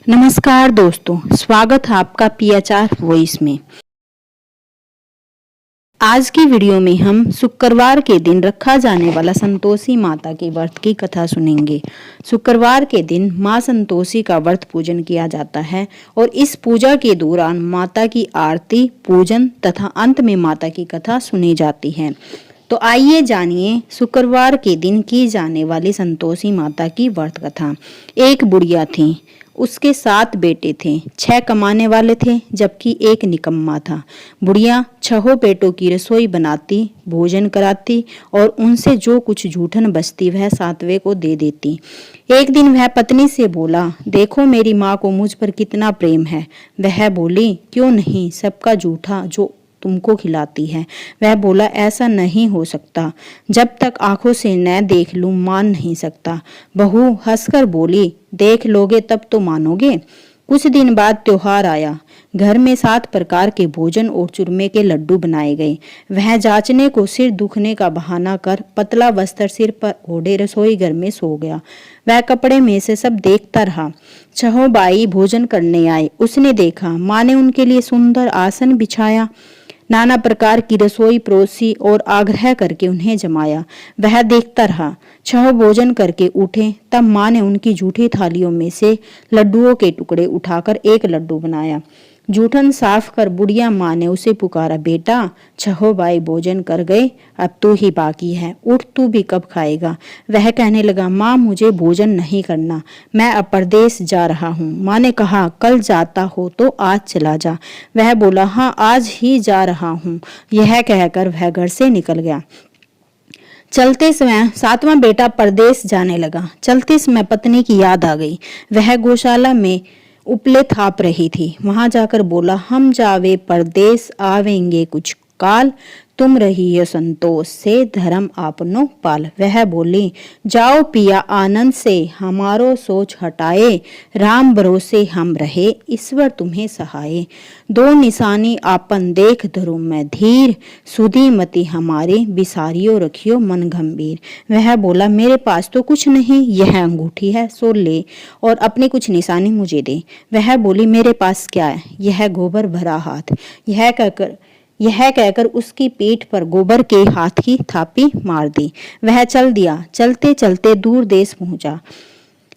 नमस्कार दोस्तों, स्वागत है आपका पीएचआर वॉइस में। आज की वीडियो में हम शुक्रवार के दिन रखा जाने वाला संतोषी माता के व्रत की कथा सुनेंगे। शुक्रवार के दिन मां संतोषी का व्रत पूजन किया जाता है और इस पूजा के दौरान माता की आरती, पूजन तथा अंत में माता की कथा सुनी जाती है। तो आइए जानिए शुक्रवार के दिन की जाने वाली संतोषी माता की व्रत कथा। एक बुढ़िया थी, उसके 7 बेटे थे। 6 कमाने वाले थे जबकि एक निकम्मा था। बुढ़िया 6 पेटों की रसोई बनाती, भोजन कराती और उनसे जो कुछ जूठन बचती वह 7वें को दे देती। एक दिन वह पत्नी से बोला, देखो मेरी माँ को मुझ पर कितना प्रेम है। वह बोली, क्यों नहीं, सबका जूठा जो तुमको खिलाती है। वह बोला, ऐसा नहीं हो सकता, जब तक आंखों से न देख लूं मान नहीं सकता। बहू हंसकर बोली, देख लोगे तब तो मानोगे। कुछ दिन बाद त्योहार आया। घर में 7 प्रकार के भोजन और चूरमे के लड्डू बनाए गए। वह जांचने को सिर दुखने का बहाना कर पतला वस्त्र सिर पर ओढ़े रसोई घर में सो गया। वह कपड़े में से सब देखता रहा। 6 बाई भोजन करने आए। उसने देखा माँ ने उनके लिए सुंदर आसन बिछाया, नाना प्रकार की रसोई परोसी और आग्रह करके उन्हें जमाया। वह देखता रहा। 6 भोजन करके उठे तब माँ ने उनकी जूठी थालियों में से लड्डुओं के टुकड़े उठाकर एक लड्डू बनाया। जूठन साफ कर बुढ़िया माँ ने उसे पुकारा, बेटा 6 भाई भोजन कर गए, अब तू ही बाकी है, उठ तू भी कब खाएगा। वह कहने लगा, माँ मुझे भोजन नहीं करना, मैं अब परदेश जा रहा हूँ। माँ ने कहा, कल जाता हो तो आज चला जा। वह बोला, हाँ आज ही जा रहा हूँ। यह कहकर वह घर से निकल गया। चलते समय 7वां बेटा परदेश जाने लगा। चलते समय पत्नी की याद आ गई। वह गौशाला में उपले थाप रही थी। वहां जाकर बोला, हम जावे परदेश आवेंगे कुछ काल, तुम रहियो संतोष से धर्म आपनो पाल। वह बोली, जाओ पिया आनंद से हमारो सोच हटाए, राम भरोसे हम रहे ईश्वर तुम्हें सहाय। 2 निशानी आपन देख धरो मैं धीर, सुधी मति हमारे बिसारियो रखियो मन गंभीर। वह बोला, मेरे पास तो कुछ नहीं, यह अंगूठी है सो ले और अपनी कुछ निशानी मुझे दे। वह बोली, मेरे पास क्या है, यह गोबर भरा हाथ। यह कहकर उसकी पीठ पर गोबर के हाथ की थापी मार दी। वह चल दिया। चलते चलते दूर देश पहुंचा।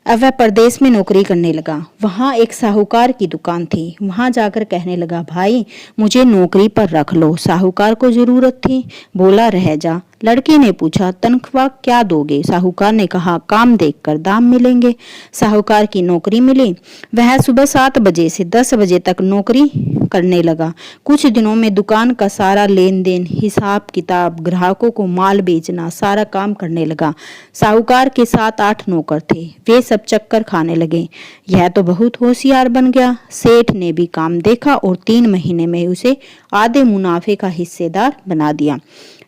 अब वह परदेश में नौकरी करने लगा। वहां एक साहूकार की दुकान थी। वहां जाकर कहने लगा, भाई मुझे नौकरी पर रख लो। साहूकार को जरूरत थी, बोला रह जा। लड़के ने पूछा, तनख्वाह क्या दोगे। साहूकार ने कहा, काम देखकर दाम मिलेंगे। साहूकार की नौकरी मिली। वह सुबह 7 बजे से 10 बजे तक नौकरी करने लगा। कुछ दिनों में दुकान का सारा लेन देन, हिसाब किताब, ग्राहकों को माल बेचना, सारा काम करने लगा। साहूकार के 7-8 नौकर थे। वे सब चक्कर खाने लगे। यह तो बहुत होशियार बन गया। सेठ ने भी काम देखा और 3 महीने में उसे आधे मुनाफे का हिस्सेदार बना दिया।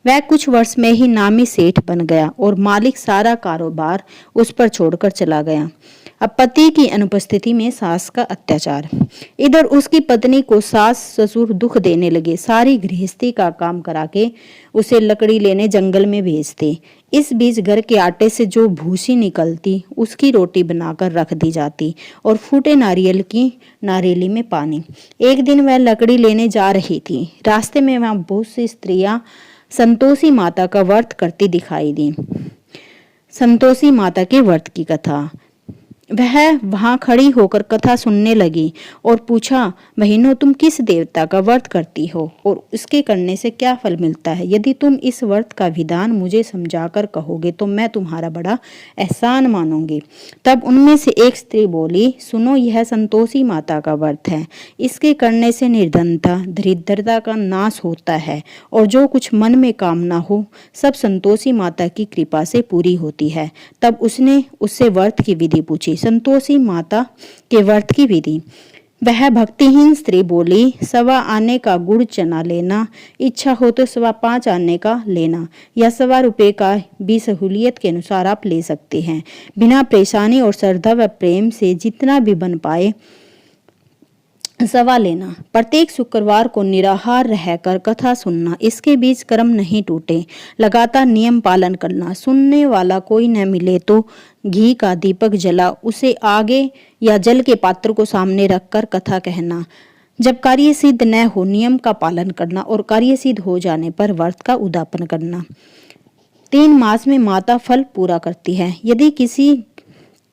वह कुछ वर्ष में ही नामी सेठ बन गया और मालिक सारा कारोबार उस पर छोड़कर चला गया। अब पति की अनुपस्थिति में सास का अत्याचार। इधर उसकी पत्नी को सास ससुर दुख देने लगे। सारी गृहस्थी का काम करा के उसे लकड़ी लेने जंगल में भेजते। इस बीच घर के आटे से जो भूसी निकलती उसकी रोटी बनाकर रख दी जाती और फूटे नारियल की नारियली में पानी। एक दिन वह लकड़ी लेने जा रही थी। रास्ते में वहां बहुत सी स्त्रियां संतोषी माता का व्रत करती दिखाई दी। संतोषी माता के व्रत की कथा। वह वहां खड़ी होकर कथा सुनने लगी और पूछा, बहनों तुम किस देवता का व्रत करती हो और उसके करने से क्या फल मिलता है। यदि तुम इस व्रत का विधान मुझे समझाकर कहोगे तो मैं तुम्हारा बड़ा एहसान मानूंगी। तब उनमें से एक स्त्री बोली, सुनो यह संतोषी माता का व्रत है। इसके करने से निर्धनता दरिद्रता का नाश होता है और जो कुछ मन में कामना हो सब संतोषी माता की कृपा से पूरी होती है। तब उसने उससे व्रत की विधि पूछी। संतोषी माता के व्रत की विधि। वह भक्तिहीन स्त्री बोली, 1.25 आने का गुड़ चना लेना, इच्छा हो तो 5.25 आने का लेना या 1.25 रुपये का भी सहूलियत के अनुसार आप ले सकते हैं। बिना परेशानी और श्रद्धा व प्रेम से जितना भी बन पाए सवा लेना, प्रत्येक शुक्रवार को निराहार रहकर कथा सुनना, इसके बीच कर्म नहीं टूटे, लगातार नियम पालन करना, सुनने वाला कोई न मिले तो घी का दीपक जला उसे आगे या जल के पात्र को सामने रखकर कथा कहना, जब कार्य सिद्ध न हो नियम का पालन करना और कार्य सिद्ध हो जाने पर व्रत का उद्यापन करना। 3 मास में माता फल पूरा करती है। यदि किसी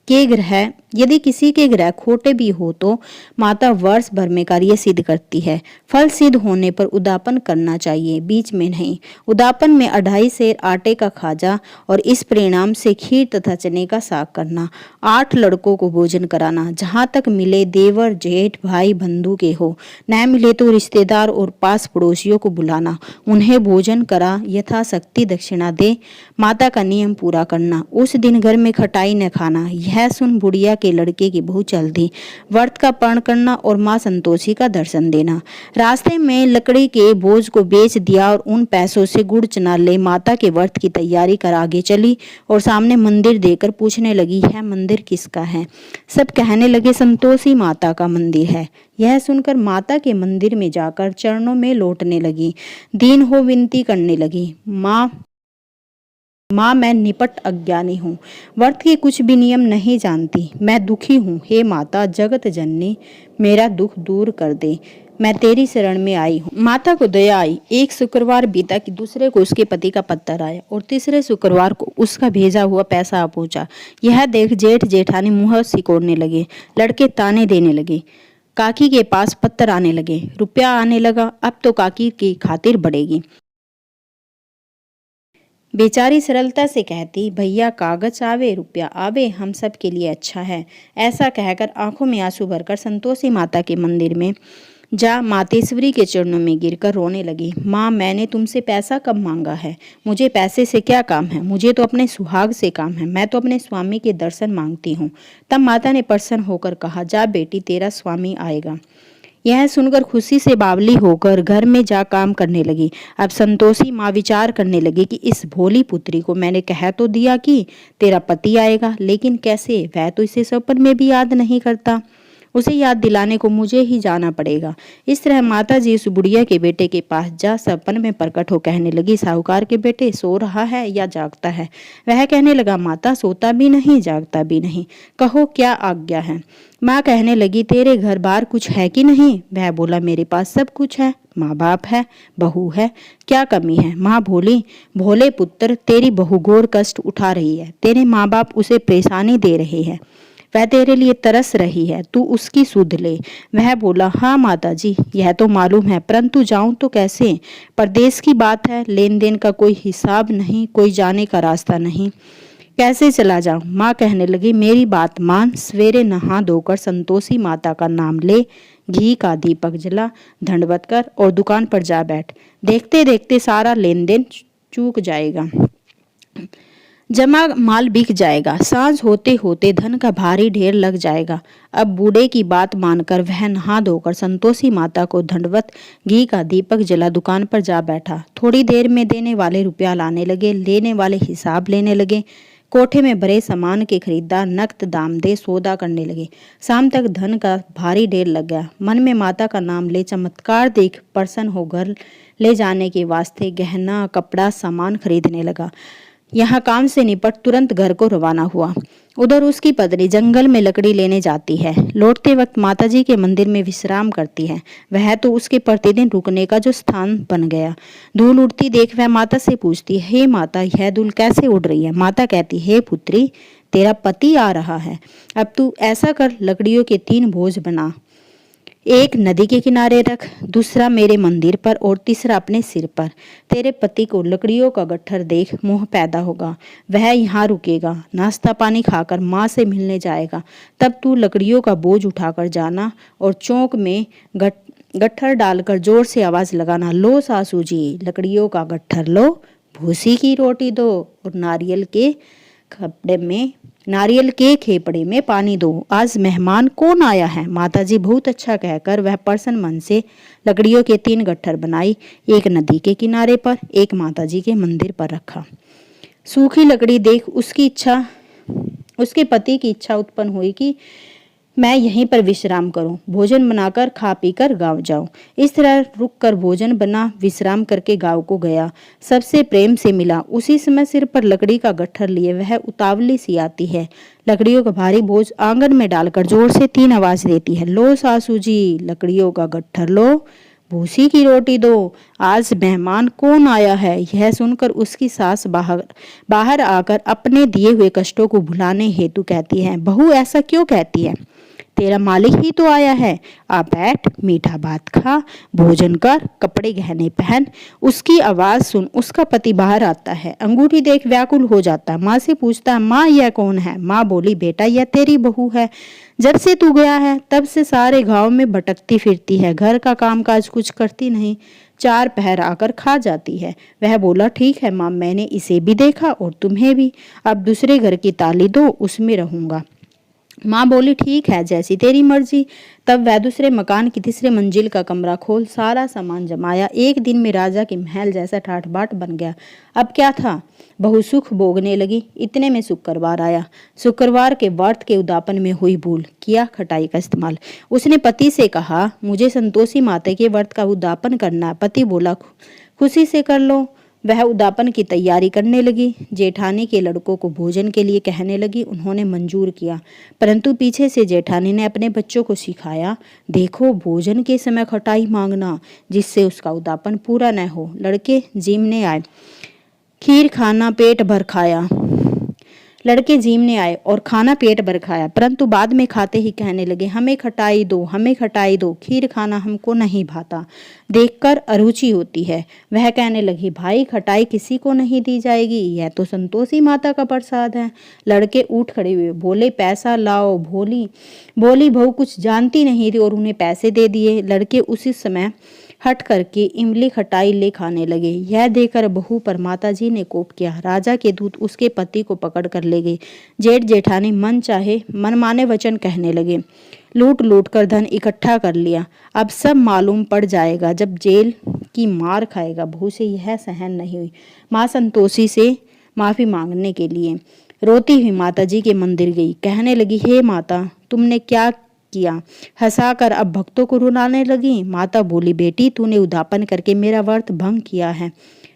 के ग्रह खोटे भी हो तो माता वर्ष भर में कार्य सिद्ध करती है। फल सिद्ध होने पर उद्यापन करना चाहिए, बीच में नहीं। उद्यापन में 2.5 सेर आटे का खाजा और इस परिणाम से खीर तथा चने का साग करना। 8 लड़कों को भोजन कराना, जहाँ तक मिले देवर जेठ भाई बंधु के हो, न मिले तो रिश्तेदार और पास पड़ोसियों को बुलाना, उन्हें भोजन करा यथाशक्ति दक्षिणा दे, माता का नियम पूरा करना। उस दिन घर में खटाई न खाना। यह सुन बुढ़िया के लड़के की बहू चल दी। व्रत का पारण करना और मां संतोषी का दर्शन देना। रास्ते में लकड़ी के बोझ को बेच दिया और उन पैसों से गुड़ चना ले माता के व्रत की तैयारी कर आगे चली और सामने मंदिर देखकर पूछने लगी, यह मंदिर किसका है? सब कहने लगे, संतोषी माता का मंदिर है। यह सुनकर माता के मंदिर में जाकर चरणों में लौटने लगी, दीन हो विनती करने लगी, माँ मैं निपट अज्ञानी हूँ, व्रत के कुछ भी नियम नहीं जानती, मैं दुखी हूँ। हे माता जगत जननी, मेरा दुख दूर कर दे, मैं तेरी शरण में आई हूँ। माता को दया आई। एक शुक्रवार बीता कि दूसरे को उसके पति का पत्र आया और तीसरे शुक्रवार को उसका भेजा हुआ पैसा आ पहुंचा। यह देख जेठ जेठानी मुँह सिकोड़ने लगे, लड़के ताने देने लगे। काकी के पास पत्र आने लगे, रुपया आने लगा, अब तो काकी की खातिर बढ़ेगी। बेचारी सरलता से कहती, भैया कागज आवे रुपया आवे, हम सब के लिए अच्छा है। ऐसा कहकर आंखों में आंसू भरकर संतोषी माता के मंदिर में जा मातेश्वरी के चरणों में गिरकर रोने लगी। माँ मैंने तुमसे पैसा कब मांगा है? मुझे पैसे से क्या काम है? मुझे तो अपने सुहाग से काम है। मैं तो अपने स्वामी के दर्शन मांगती हूँ। तब माता ने प्रसन्न होकर कहा, जा बेटी तेरा स्वामी आएगा। यह सुनकर खुशी से बावली होकर घर में जा काम करने लगी। अब संतोषी माँ विचार करने लगी कि इस भोली पुत्री को मैंने कह तो दिया कि तेरा पति आएगा, लेकिन कैसे? वह तो इसे सपन में भी याद नहीं करता। उसे याद दिलाने को मुझे ही जाना पड़ेगा। इस तरह माता जी उस बुढ़िया के बेटे के पास जा सपन में प्रकट हो कहने लगी, साहूकार के बेटे सो रहा है या जागता है? वह कहने लगा, माता सोता भी नहीं जागता भी नहीं, कहो क्या आज्ञा है? माँ कहने लगी, तेरे घर बार कुछ है कि नहीं? वह बोला, मेरे पास सब कुछ है, माँ बाप है, बहू है, क्या कमी है? माँ बोली, भोले पुत्र तेरी बहू घोर कष्ट उठा रही है, तेरे माँ बाप उसे परेशानी दे रहे हैं, वह तेरे लिए तरस रही है, तू उसकी सुध ले। वह बोला, हाँ माता जी यह तो मालूम है, परंतु जाऊं तो कैसे? परदेश की बात है, लेन देन का कोई हिसाब नहीं, कोई जाने का रास्ता नहीं, कैसे चला जाऊं? माँ कहने लगी, मेरी बात मान, सवेरे नहा धोकर संतोषी माता का नाम ले, घी का दीपक जला, दंडवत कर और दुकान पर जा बैठ। देखते देखते सारा लेन देन चूक जाएगा, जमा माल बिक जाएगा, सांझ होते होते धन का भारी ढेर लग जाएगा। अब बूढ़े की बात मानकर वह नहा धोकर संतोषी माता को दंडवत, घी का दीपक जला, दुकान पर जा बैठा। थोड़ी देर में देने वाले रुपया लाने लगे, लेने वाले हिसाब लेने लगे। कोठे में भरे सामान के खरीदार नकद दाम दे सौदा करने लगे। शाम तक धन का भारी ढेर लग गया। मन में माता का नाम ले चमत्कार देख प्रसन्न हो घर ले जाने के वास्ते गहना कपड़ा सामान खरीदने लगा। यहाँ काम से निपट तुरंत घर को रवाना हुआ। उधर उसकी पत्नी जंगल में लकड़ी लेने जाती है। लौटते वक्त माताजी के मंदिर में विश्राम करती है। वह तो उसके प्रतिदिन रुकने का जो स्थान बन गया। धूल उड़ती देख वह माता से पूछती है, हे माता यह धूल कैसे उड़ रही है? माता कहती, हे पुत्री तेरा पति आ रहा है, अब तू ऐसा कर लकड़ियों के 3 बोझ बना, एक नदी के किनारे रख, दूसरा मेरे मंदिर पर और तीसरा अपने सिर पर। तेरे पति को लकड़ियों का गट्ठर देख मोह पैदा होगा, वह यहाँ रुकेगा, नाश्ता पानी खाकर माँ से मिलने जाएगा। तब तू लकड़ियों का बोझ उठाकर जाना और चौक में गट्ठर डालकर जोर से आवाज लगाना, लो सासू जी लकड़ियों का गट्ठर लो, भूसी की रोटी दो और नारियल के खेपड़े में पानी दो, आज मेहमान कौन आया है? माताजी बहुत अच्छा कहकर वह प्रसन्न मन से लकड़ियों के 3 गट्ठर बनाई, एक नदी के किनारे पर, एक माताजी के मंदिर पर रखा। सूखी लकड़ी देख उसके पति की इच्छा उत्पन्न हुई कि मैं यहीं पर विश्राम करूं, भोजन बनाकर खा पीकर गांव जाऊं। इस तरह रुक कर भोजन बना विश्राम करके गांव को गया। सबसे प्रेम से मिला। उसी समय सिर पर लकड़ी का गट्ठर लिए वह उतावली सी आती है। लकड़ियों का भारी बोझ आंगन में डालकर जोर से 3 आवाज देती है, लो सासू जी, लकड़ियों का गट्ठर लो, भूसी की रोटी दो, आज मेहमान कौन आया है। यह सुनकर उसकी सास बाहर आकर अपने दिए हुए कष्टों को भुलाने हेतु कहती है, बहू ऐसा क्यों कहती है, तेरा मालिक ही तो आया है, आ बैठ, मीठा भात खा, भोजन कर, कपड़े गहने पहन। उसकी आवाज सुन उसका पति बाहर आता है। अंगूठी देख व्याकुल हो जाता है। माँ से पूछता है, माँ यह कौन है। माँ बोली, बेटा यह तेरी बहू है, जब से तू गया है तब से सारे गांव में भटकती फिरती है, घर का कामकाज कुछ करती नहीं, 4 पहर आकर खा जाती है। वह बोला, ठीक है माँ, मैंने इसे भी देखा और तुम्हें भी, अब दूसरे घर की ताली दो, उसमें रहूंगा। माँ बोली, ठीक है, जैसी तेरी मर्जी। तब वह दूसरे मकान की 3रे मंजिल का कमरा खोल सारा सामान जमाया। एक दिन में राजा के महल जैसा ठाठ बाट बन गया। अब क्या था, बहु सुख भोगने लगी। इतने में शुक्रवार आया। शुक्रवार के व्रत के उद्यापन में हुई भूल, किया खटाई का इस्तेमाल। उसने पति से कहा, मुझे संतोषी माता के व्रत का उद्यापन करना है। पति बोला, खुशी से कर लो। वह उद्यापन की तैयारी करने लगी। जेठानी के लड़कों को भोजन के लिए कहने लगी। उन्होंने मंजूर किया, परंतु पीछे से जेठानी ने अपने बच्चों को सिखाया, देखो भोजन के समय खटाई मांगना, जिससे उसका उद्यापन पूरा न हो। लड़के जीमने आए, खीर खाना पेट भर खाया। लड़के जीमने आए और खाना पेट भर खाया, परंतु बाद में खाते ही कहने लगे, हमें खटाई दो, हमें खटाई दो, खीर खाना हमको नहीं भाता, देखकर अरुचि होती है। वह कहने लगी, भाई खटाई किसी को नहीं दी जाएगी, यह तो संतोषी माता का प्रसाद है। लड़के उठ खड़े हुए, बोले, पैसा लाओ। बोली बहू कुछ जानती नहीं थी और उन्हें पैसे दे दिए। लड़के उसी समय हट करके इमली खटाई ले खाने लगे। यह देखकर बहू पर माताजी ने कोप किया। राजा के दूत उसके पति को पकड़ कर ले गए। जेठ जेठानी मन चाहे मनमाने वचन कहने लगे। लूट लूट कर धन इकट्ठा कर लिया। अब सब मालूम पड़ जाएगा जब जेल की मार खाएगा। बहू से यह सहन नहीं हुई। माँ संतोषी से माफी मांगने के लिए रोती हुई माताजी के मंदिर गई। कहने लगी, हे माता, तुमने क्या किया। हंसाकर अब भक्तों को रुलाने लगी। माता बोली, बेटी तूने उद्यापन करके मेरा व्रत भंग किया है।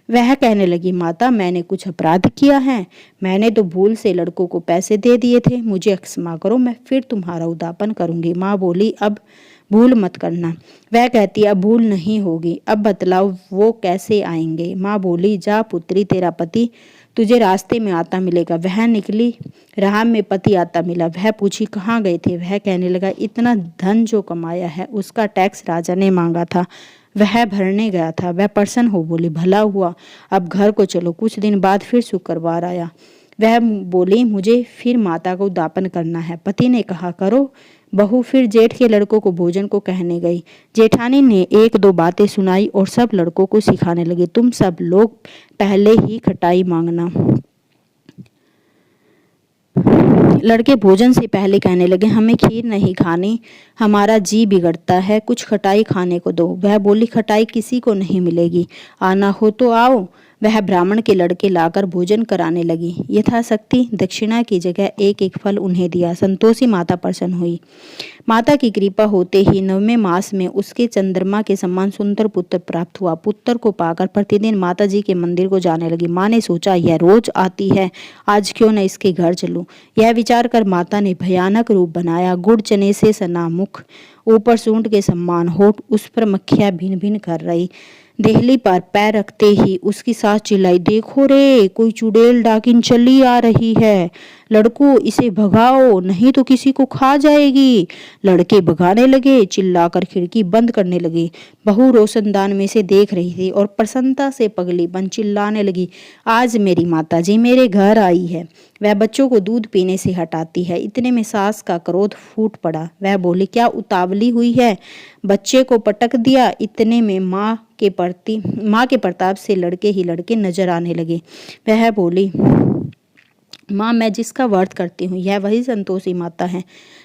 वह कहने लगी, माता मैंने कुछ अपराध किया है, मैंने तो भूल से लड़कों को पैसे दे दिए थे, मुझे क्षमा करो, मैं फिर तुम्हारा उद्यापन करूंगी। माँ बोली, अब भूल मत करना। वह कहती, अब भूल नहीं होगी, अब बतलाओ वो कैसे आएंगे। माँ बोली, जा पुत्री, तेरा पति तुझे रास्ते में आता मिलेगा। वह निकली, राह में पति आता मिला। वह पूछी, कहाँ गए थे। वह कहने लगा, इतना धन जो कमाया है उसका टैक्स राजा ने मांगा था, वह भरने गया था। वह प्रसन्न हो बोली, भला हुआ, अब घर को चलो। कुछ दिन बाद फिर शुक्रवार आया। वह बोली, मुझे फिर माता को उद्यापन करना है। पति ने कहा, करो। बहू फिर जेठ के लड़कों को भोजन को कहने गई। जेठानी ने 1-2 बातें सुनाई और सब लड़कों को सिखाने लगी, तुम सब लोग पहले ही खटाई मांगना। लड़के भोजन से पहले कहने लगे, हमें खीर नहीं खानी, हमारा जी बिगड़ता है, कुछ खटाई खाने को दो। वह बोली, खटाई किसी को नहीं मिलेगी, आना हो तो आओ। वह ब्राह्मण के लड़के लाकर भोजन कराने लगी। यथाशक्ति दक्षिणा की जगह 1-1 फल उन्हें दिया। संतोषी माता प्रसन्न हुई। माता की कृपा होते ही 9वें मास में उसके चंद्रमा के समान सुंदर पुत्र प्राप्त हुआ। पुत्र को पाकर प्रतिदिन माता जी के मंदिर को जाने लगी। माँ ने सोचा, यह रोज आती है, आज क्यों न इसके घर चलूं। यह विचार कर माता ने भयानक रूप बनाया। गुड़ चने से सना मुख, ऊपर सूंड के समान होठ, उस पर मक्खियां भिन भिन कर रही। देहली पर पैर रखते ही उसकी सास चिल्लाई, देखो रे, कोई चुड़ैल डाकिन चली आ रही है, लड़कों इसे भगाओ नहीं तो किसी को खा जाएगी। लड़के भगाने लगे, चिल्लाकर खिड़की बंद करने लगे। बहू रोशनदान में से देख रही थी और प्रसन्नता से पगली बन चिल्लाने लगी, आज मेरी माताजी मेरे घर आई है। वह बच्चों को दूध पीने से हटाती है। इतने में सास का क्रोध फूट पड़ा। वह बोली, क्या उतावली हुई है, बच्चे को पटक दिया। इतने में माँ के प्रताप से लड़के ही लड़के नजर आने लगे। वह बोली, माँ मैं जिसका व्रत करती हूँ यह वही संतोषी माता है।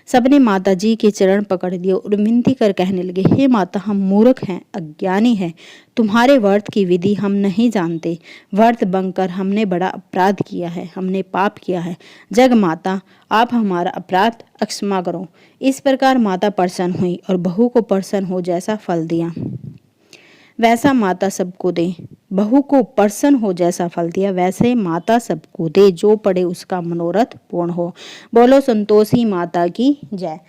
सबने माता जी के चरण पकड़ लिए और विनती कर कहने लगे, हे माता हम मूर्ख हैं, अज्ञानी हैं, तुम्हारे व्रत की विधि हम नहीं जानते। व्रत भंग कर हमने बड़ा अपराध किया है, हमने पाप किया है। जग माता आप हमारा अपराध क्षमा करो। इस प्रकार माता प्रसन्न हुई और बहू को प्रसन्न हो जैसा फल दिया वैसा माता सबको दे। बहू को प्रसन्न हो जैसा फल दिया वैसे माता सबको दे, जो पड़े उसका मनोरथ पूर्ण हो। बोलो संतोषी माता की जय।